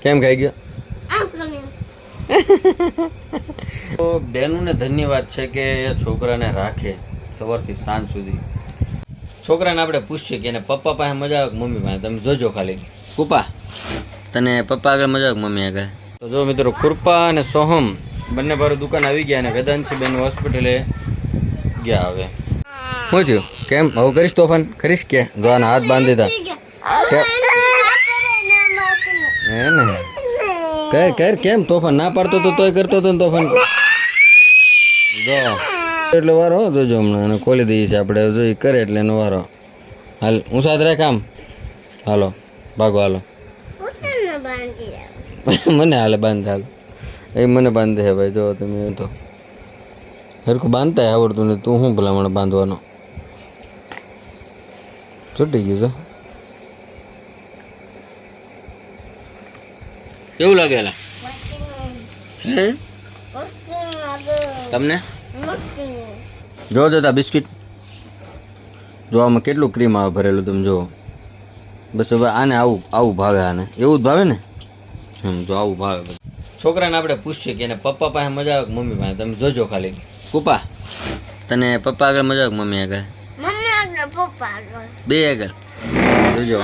કેમ ખાઈ ગયો? તો બેનું ને ધન્યવાદ છે કે છોકરાને રાખે સવારથી સાંજ સુધી. છોકરાને આપણે પૂછીએ કે એને પપ્પા પાસે મજા આવે કે મમ્મી પાસે. તમે જોજો ખાલી કૃપા, તને પપ્પા આગળ મજા આવે કે મમ્મી આગળ? તો જો મિત્રો, કૃપા અને સોહમ બંને બાર દુકાન આવી ગયા અને વેદાંશી બેન હોસ્પિટલે ગયા. હવે શું થયું? કેમ હવે કરીશ તોફાન? કરીશ કે જો આના હાથ બાંધી દીધા હે ને? કર કર. કેમ તોફાન ના પાડતો તો તોય કરતો હતો ને તોફાન. જો એટલે વારો જોજો હમણાં એને ખોલી દઈએ છીએ આપણે. જો એ કરે એટલે એનો વારો. હાલ હું સાથે રાખ આમ. હાલો ભાગો હાલો. મને હાલે બાંધ હાલ. એ મને બાંધે હે ભાઈ. જો તમે તો હરખું બાંધતા આવડતું ને તું શું ભલામણ બાંધવાનો? છૂટી ગયું. કેવું લાગેલા હે તમને? જો જતા બિસ્કિટ જો આમાં કેટલું ક્રીમ આવે ભરેલું તમે જુઓ. બસ હવે આને આવું આવું ભાવે. આને એવું જ ભાવે ને? જો આવું ભાવે. છોકરાને આપણે પૂછીએ કે એને પપ્પા પાસે મજા આવે કે મમ્મી પાસે. તમે જોજો ખાલી કૃપા, તને પપ્પા આગળ મજા આવે કે મમ્મી આગળ? બે આગળ જોજો.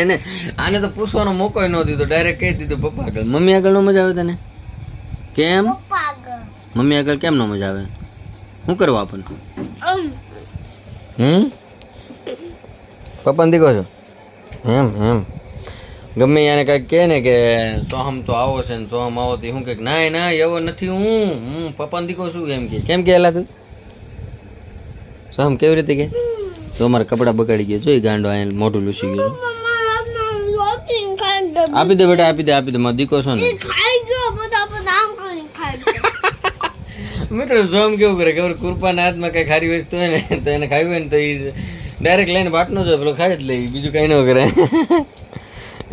એને આને તો પૂછવાનો મોકો ન દીધો, ડાયરેક્ટ કહી દીધું પપ્પા આગળ. મમ્મી આગળ નો મજા આવે તને? કેમ મમ્મી આગળ કેમ નો મજા આવે? શું કરવા આપણને? પપ્પાને દીકો છો એમ? ગમે એને કાંઈક કહે ને કે સોહમ તો આવો છે ને સોહમ આવો તો શું કે ના ના એવો નથી, હું પપ્પાને દીકો છું એમ કે. કેમ કે એલા તું સોહમ કેવી રીતે કે? તો અમારા કપડા બગાડી ગયા. જોઈ ગાંડો અહીંયા મોઢું લૂસી ગયું. આપી દે બેટા, આપી દે મારો દીકો છો ને. મિત્રો સોહમ કેવું કરે ખબર? કૃપાના હાથમાં કઈ ખારી વસ્તુ હોય ને તો એને ખાવી હોય ને તો એ ડાયરેક્ટ લઈને બાટનો જ પેલો ખાઈ જ લે, બીજું કઈ ન કરે.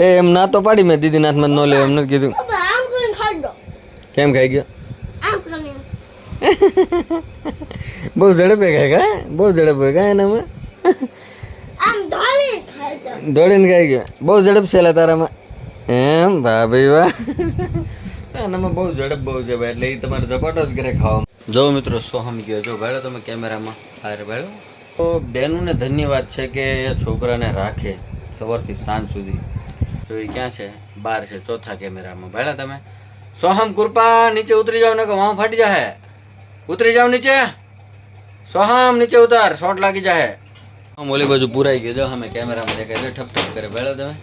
એ એમ ના તો પાડી મેં દીદી નાથમાં ન લે એમ નથી કીધું. કેમ ખાઈ ગયો? બહુ ઝડપે ખાય કા? બહુ ઝડપે કા એનામાં? દોડીને ખાઈ ગયો. બહુ ઝડપ છે તારામાં એમ? ભાઈ વાહ. એનામાં બહુ ઝડપ બહુ છે ભાઈ, એટલે એ તમારે ઝપાટો જ કરે ખાવામાં. જો મિત્રો સોહમ ગયો. જો ભાડો તમે કેમેરામાં હારે ભાડો. તો બેનું ને ધન્યવાદ છે કે છોકરાને રાખે સવારથી સાંજ સુધી. તો એ ક્યાં છે? બહાર છે ચોથા કેમેરામાં. ભાડા તમે સોહમ કૃપા નીચે ઉતરી જાવ ને કે વાહ ફાટી જાય. ઉતરી જાવ નીચે. સોહમ નીચે ઉતાર, શોટ લાગી જાય. આમ ઓલી બાજુ પુરાઈ ગયો. જો અમે કેમેરામાં દેખાય છે ઠપ ઠપ કરે. ભાડો તમે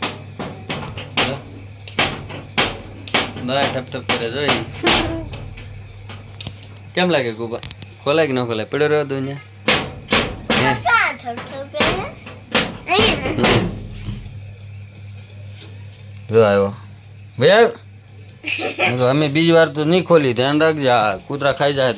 ઠપ ઠપ કરે. જોઈ કેમ લાગે કૃપા? ખોલાય કે ન ખોલાય? પડ્યો રહ્યો તું જો આવ્યો ભાઈ આવ્યો. અમે બીજી વાર તો નહીં ખોલી, ધ્યાન રાખજે. કૂતરા ખાઈ જાય.